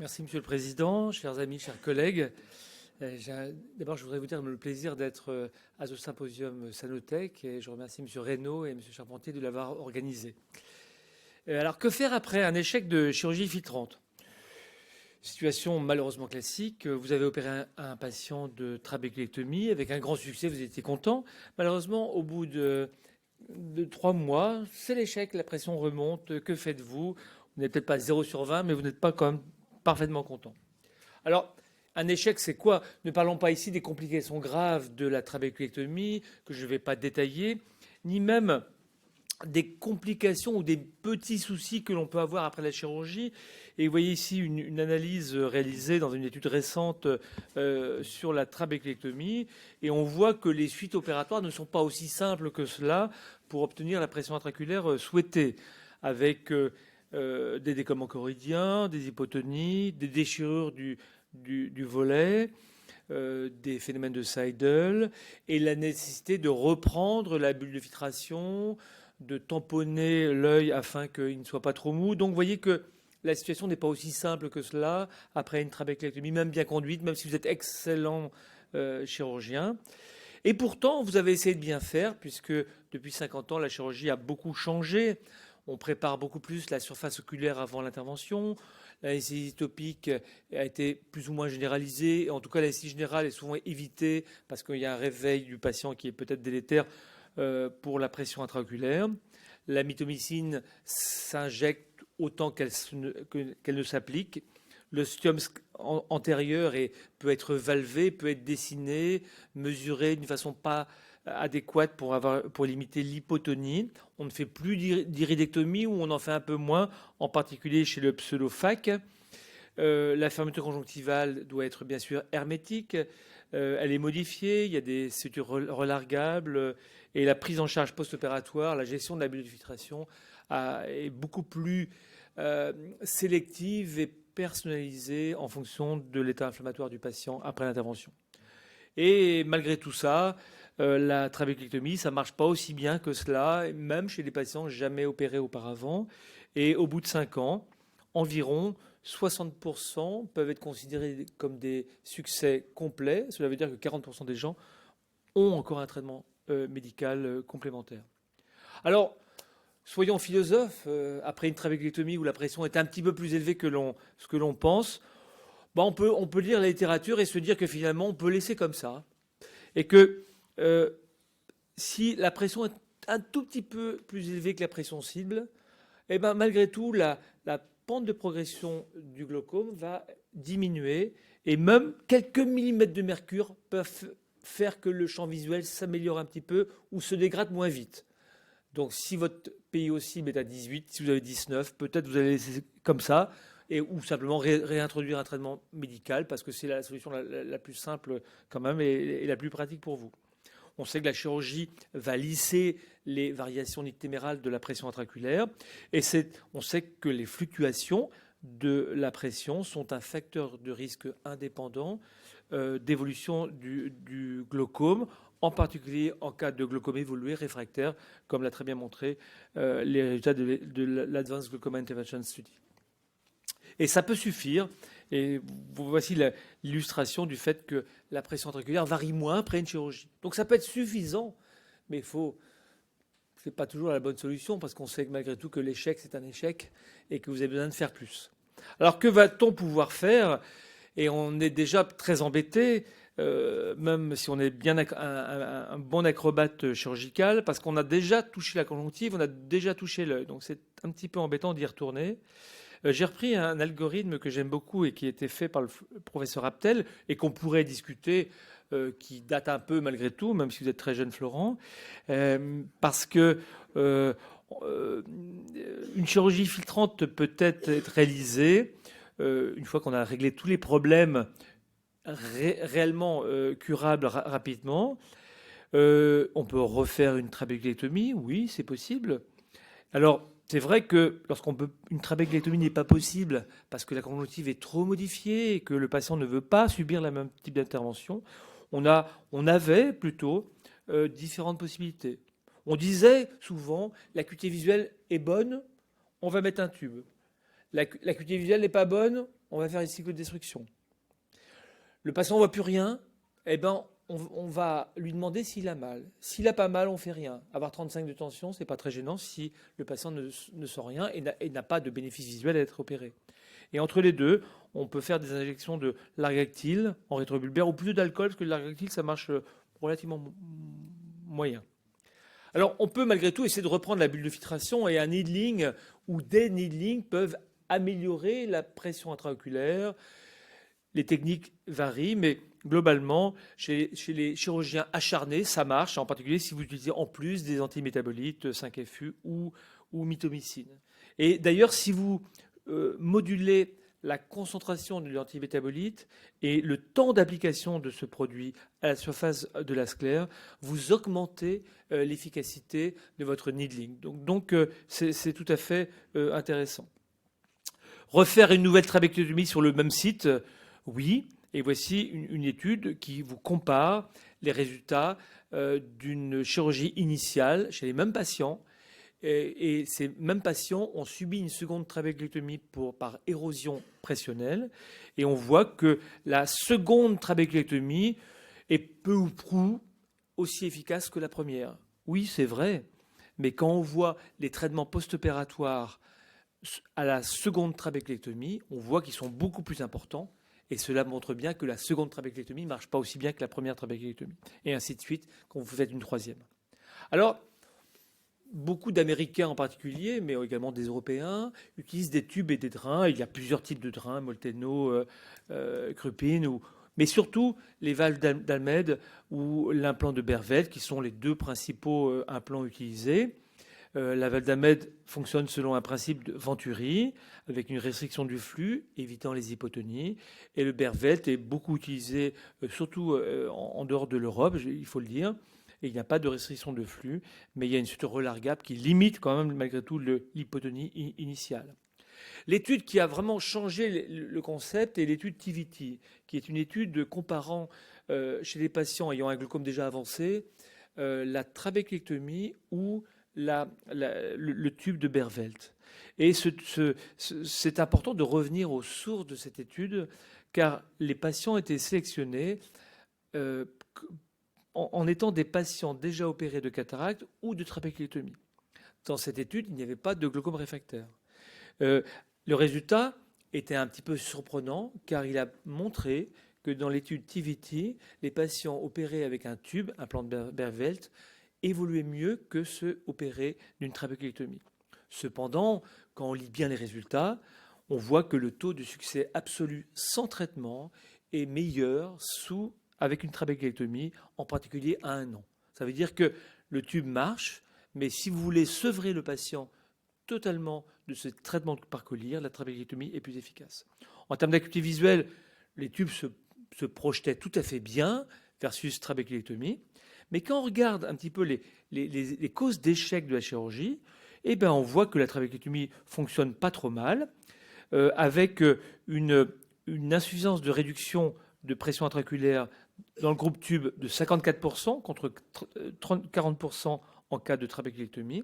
Merci Monsieur le Président, chers amis, chers collègues. D'abord, je voudrais vous dire le plaisir d'être à ce symposium Sanotech et je remercie Monsieur Reynaud et Monsieur Charpentier de l'avoir organisé. Alors, que faire après un échec de chirurgie filtrante? Situation malheureusement classique. Vous avez opéré un patient de trabéculectomie avec un grand succès, vous étiez content. Malheureusement, au bout de 3 mois, c'est l'échec, la pression remonte. Que faites-vous? Vous n'êtes peut-être pas 0 sur 20, mais vous n'êtes pas quand même parfaitement content. Alors, un échec, c'est quoi? Ne parlons pas ici des complications graves de la trabéculectomie, que je ne vais pas détailler, ni même des complications ou des petits soucis que l'on peut avoir après la chirurgie. Et vous voyez ici une analyse réalisée dans une étude récente sur la trabéculectomie. Et on voit que les suites opératoires ne sont pas aussi simples que cela pour obtenir la pression intraculaire souhaitée, avec des décollements choroïdiens, des hypotonies, des déchirures du volet, des phénomènes de Seidel et la nécessité de reprendre la bulle de filtration, de tamponner l'œil afin qu'il ne soit pas trop mou. Donc vous voyez que la situation n'est pas aussi simple que cela après une trabéculectomie, même bien conduite, même si vous êtes excellent chirurgien. Et pourtant, vous avez essayé de bien faire, puisque depuis 50 ans, la chirurgie a beaucoup changé. On prépare beaucoup plus la surface oculaire avant l'intervention. L'anesthésie topique a été plus ou moins généralisée. En tout cas, l'anesthésie générale est souvent évitée parce qu'il y a un réveil du patient qui est peut-être délétère pour la pression intraoculaire. La mitomycine s'injecte autant qu'elle ne s'applique. L'ostium antérieur peut être valvé, peut être dessiné, mesuré d'une façon pas adéquate pour limiter l'hypotonie. On ne fait plus d'iridectomie ou on en fait un peu moins, en particulier chez le pseudo-phac. La fermeture conjonctivale doit être bien sûr hermétique. Elle est modifiée, il y a des sutures relargables et la prise en charge post-opératoire, la gestion de la bulle de filtration est beaucoup plus sélective et personnalisée en fonction de l'état inflammatoire du patient après l'intervention. Et malgré tout ça, la trabéculectomie, ça ne marche pas aussi bien que cela, même chez des patients jamais opérés auparavant. Et au bout de 5 ans, environ 60% peuvent être considérés comme des succès complets. Cela veut dire que 40% des gens ont encore un traitement médical complémentaire. Alors, soyons philosophes, après une trabéculectomie où la pression est un petit peu plus élevée que ce que l'on pense, on peut lire la littérature et se dire que finalement on peut laisser comme ça. Et que si la pression est un tout petit peu plus élevée que la pression cible, malgré tout, la pente de progression du glaucome va diminuer et même quelques millimètres de mercure peuvent faire que le champ visuel s'améliore un petit peu ou se dégrade moins vite. Donc si votre PIO cible est à 18, si vous avez 19, peut-être vous allez laisser comme ça ou simplement réintroduire un traitement médical parce que c'est la solution la plus simple quand même et la plus pratique pour vous. On sait que la chirurgie va lisser les variations nictémérales de la pression intraculaire et on sait que les fluctuations de la pression sont un facteur de risque indépendant d'évolution du glaucome, en particulier en cas de glaucome évolué réfractaire, comme l'a très bien montré les résultats de l'Advanced Glaucoma Intervention Study. Et ça peut suffire. Et voici l'illustration du fait que la pression intraculaire varie moins après une chirurgie. Donc ça peut être suffisant, mais c'est pas toujours la bonne solution parce qu'on sait que malgré tout que l'échec c'est un échec et que vous avez besoin de faire plus. Alors que va-t-on pouvoir faire? Et on est déjà très embêté, même si on est bien un bon acrobate chirurgical, parce qu'on a déjà touché la conjonctive, on a déjà touché l'œil. Donc c'est un petit peu embêtant d'y retourner. J'ai repris un algorithme que j'aime beaucoup et qui a été fait par le professeur Aptel et qu'on pourrait discuter, qui date un peu malgré tout, même si vous êtes très jeune, Florent, parce que une chirurgie filtrante peut être réalisée une fois qu'on a réglé tous les problèmes réellement curables rapidement. On peut refaire une trabéculectomie, oui, c'est possible. Alors, c'est vrai que une trabéculectomie n'est pas possible parce que la conjonctive est trop modifiée et que le patient ne veut pas subir le même type d'intervention. On avait plutôt différentes possibilités. On disait souvent l'acuité visuelle est bonne, on va mettre un tube. L'acuité visuelle n'est pas bonne, on va faire une cyclodestruction. Le patient ne voit plus rien, eh ben, on va lui demander s'il a mal. S'il n'a pas mal, on ne fait rien. Avoir 35 de tension, ce n'est pas très gênant si le patient ne sent rien et n'a pas de bénéfice visuel à être opéré. Et entre les deux, on peut faire des injections de largactyle en rétrobulbaire ou plutôt d'alcool, parce que le largactyle, ça marche relativement moyen. Alors, on peut malgré tout essayer de reprendre la bulle de filtration et un needling ou des needling peuvent améliorer la pression intraoculaire. Les techniques varient, mais globalement, chez les chirurgiens acharnés, ça marche, en particulier si vous utilisez en plus des antimétabolites 5-FU ou mitomycine. Et d'ailleurs, si vous modulez la concentration de l'antimétabolite et le temps d'application de ce produit à la surface de la sclère, vous augmentez l'efficacité de votre needling. Donc c'est tout à fait intéressant. Refaire une nouvelle trabéculotomie sur le même site, oui. Et voici une étude qui vous compare les résultats d'une chirurgie initiale chez les mêmes patients. Et ces mêmes patients ont subi une seconde trabéculotomie par érosion pressionnelle. Et on voit que la seconde trabéculotomie est peu ou prou aussi efficace que la première. Oui, c'est vrai. Mais quand on voit les traitements post-opératoires à la seconde trabéculotomie, on voit qu'ils sont beaucoup plus importants. Et cela montre bien que la seconde trabéculotomie ne marche pas aussi bien que la première trabéculotomie. Et ainsi de suite quand vous faites une troisième. Alors, beaucoup d'Américains en particulier, mais également des Européens, utilisent des tubes et des drains. Il y a plusieurs types de drains, Molteno, Krupin, mais surtout les valves d'Almed ou l'implant de Bervelt, qui sont les deux principaux implants utilisés. La valve d'Almed fonctionne selon un principe de Venturi, avec une restriction du flux, évitant les hypotonies. Et le Bervelt est beaucoup utilisé, surtout en dehors de l'Europe, il faut le dire. Et il n'y a pas de restriction de flux, mais il y a une suture relargable qui limite quand même malgré tout l'hypotonie initiale. L'étude qui a vraiment changé le concept est l'étude TVT, qui est une étude comparant chez les patients ayant un glaucome déjà avancé la trabéculectomie ou le tube de Bervelt. Et c'est important de revenir aux sources de cette étude, car les patients étaient sélectionnés en étant des patients déjà opérés de cataracte ou de trabéculectomie. Dans cette étude, il n'y avait pas de glaucome réfractaire. Le résultat était un petit peu surprenant, car il a montré que dans l'étude TVT, les patients opérés avec un tube, un plan de Bervelt, évoluaient mieux que ceux opérés d'une trabéculectomie. Cependant, quand on lit bien les résultats, on voit que le taux de succès absolu sans traitement est meilleur avec une trabéculectomie, en particulier à 1 an. Ça veut dire que le tube marche, mais si vous voulez sevrer le patient totalement de ce traitement par collyre, la trabéculectomie est plus efficace. En termes d'acuité visuelle, les tubes se projetaient tout à fait bien versus trabéculectomie. Mais quand on regarde un petit peu les causes d'échec de la chirurgie, eh ben on voit que la trabéculectomie fonctionne pas trop mal, avec une insuffisance de réduction de pression intraoculaire dans le groupe tube de 54% contre 40% en cas de trabéculectomie.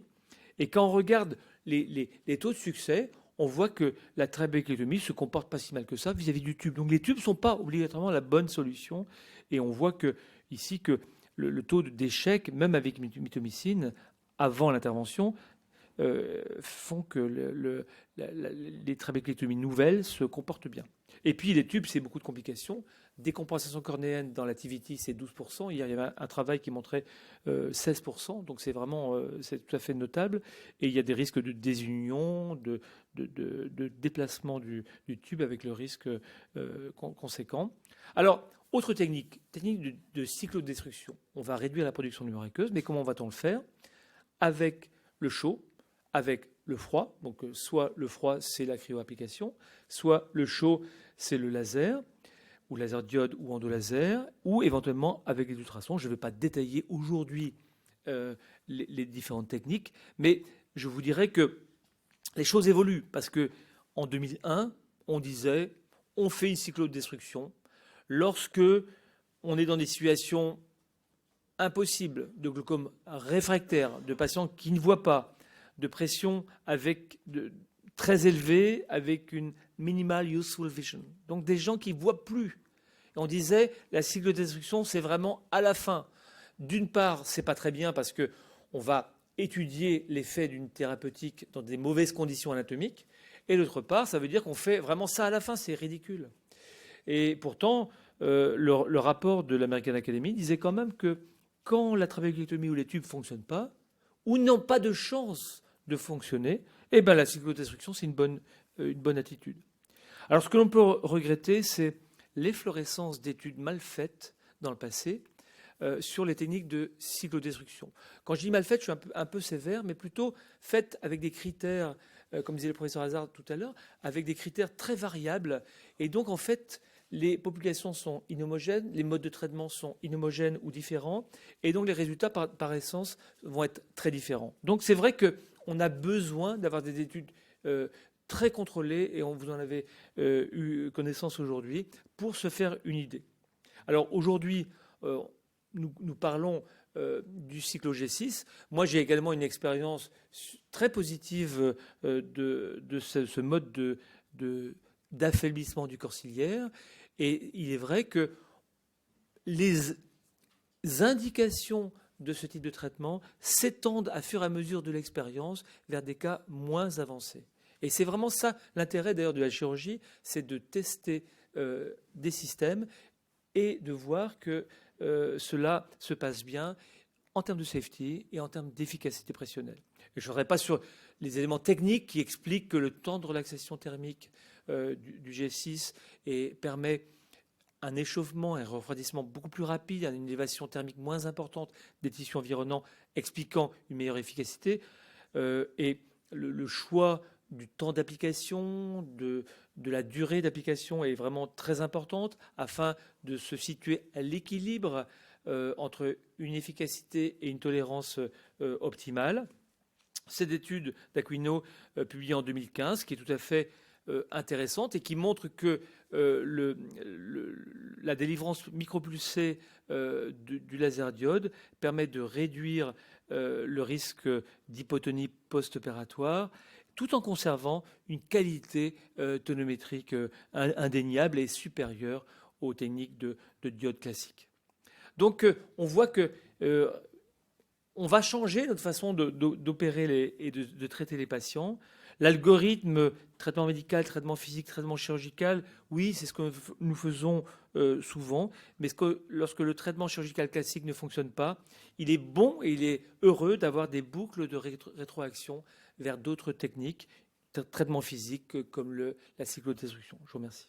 Et quand on regarde les taux de succès, on voit que la trabéculectomie se comporte pas si mal que ça vis-à-vis du tube. Donc les tubes ne sont pas obligatoirement la bonne solution. Et on voit ici que le taux d'échec, même avec mitomycine, avant l'intervention, font que les trabéculectomies nouvelles se comportent bien. Et puis les tubes, c'est beaucoup de complications. Décompensation cornéenne dans la TVT, c'est 12%. Hier, il y avait un travail qui montrait 16%. Donc c'est vraiment, c'est tout à fait notable. Et il y a des risques de désunion, de déplacement du tube avec le risque conséquent. Alors, autre technique de cyclodestruction. On va réduire la production de muqueuse aqueuse, mais comment va-t-on le faire? Avec le chaud, avec le froid. Donc, soit le froid, c'est la cryoapplication, soit le chaud, c'est le laser, ou laser diode ou endolaser, ou éventuellement avec les ultrasons. Je ne vais pas détailler aujourd'hui les différentes techniques, mais je vous dirais que les choses évoluent, parce que en 2001, on disait on fait une cyclodestruction lorsque on est dans des situations impossibles de glaucome réfractaire, de patients qui ne voient pas, de pression très élevée, avec une minimal useful vision. Donc des gens qui ne voient plus. Et on disait, la cyclodestruction, c'est vraiment à la fin. D'une part, c'est pas très bien parce qu'on va étudier l'effet d'une thérapeutique dans des mauvaises conditions anatomiques. Et d'autre part, ça veut dire qu'on fait vraiment ça à la fin, c'est ridicule. Et pourtant, le rapport de l'American Academy disait quand même que quand la trabéculectomie ou les tubes ne fonctionnent pas, ou n'ont pas de chance de fonctionner, eh ben la cyclodestruction, c'est une bonne attitude. Alors, ce que l'on peut regretter, c'est l'efflorescence d'études mal faites dans le passé sur les techniques de cyclodestruction. Quand je dis mal faites, je suis un peu sévère, mais plutôt faites avec des critères, comme disait le professeur Hazard tout à l'heure, avec des critères très variables. Et donc, en fait, les populations sont inhomogènes, les modes de traitement sont inhomogènes ou différents, et donc les résultats, par essence, vont être très différents. Donc, c'est vrai qu'on a besoin d'avoir des études très contrôlées, et vous en avez eu connaissance aujourd'hui, pour se faire une idée. Alors, aujourd'hui, nous parlons du cyclo G6. Moi, j'ai également une expérience très positive de ce mode d'affaiblissement du corps ciliaire. Et il est vrai que les indications de ce type de traitement s'étendent à fur et à mesure de l'expérience vers des cas moins avancés. Et c'est vraiment ça l'intérêt d'ailleurs de la chirurgie, c'est de tester des systèmes et de voir que cela se passe bien en termes de safety et en termes d'efficacité pressionnelle. Et je ne reviendrai pas sur les éléments techniques qui expliquent que le temps de relaxation thermique du G6 permet un échauffement, un refroidissement beaucoup plus rapide, une élévation thermique moins importante des tissus environnants, expliquant une meilleure efficacité. Et le choix du temps d'application, de la durée d'application est vraiment très importante afin de se situer à l'équilibre entre une efficacité et une tolérance optimale. Cette étude d'Aquino publiée en 2015, qui est tout à fait intéressante et qui montre que la délivrance micropulsée du laser diode permet de réduire le risque d'hypotonie post-opératoire tout en conservant une qualité tonométrique indéniable et supérieure aux techniques de diode classique. Donc on voit que on va changer notre façon d'opérer et de traiter les patients. L'algorithme, traitement médical, traitement physique, traitement chirurgical, oui, c'est ce que nous faisons souvent, mais lorsque le traitement chirurgical classique ne fonctionne pas, il est bon et il est heureux d'avoir des boucles de rétroaction vers d'autres techniques, traitement physique comme la cyclodestruction. Je vous remercie.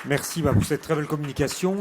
Merci pour cette très belle communication.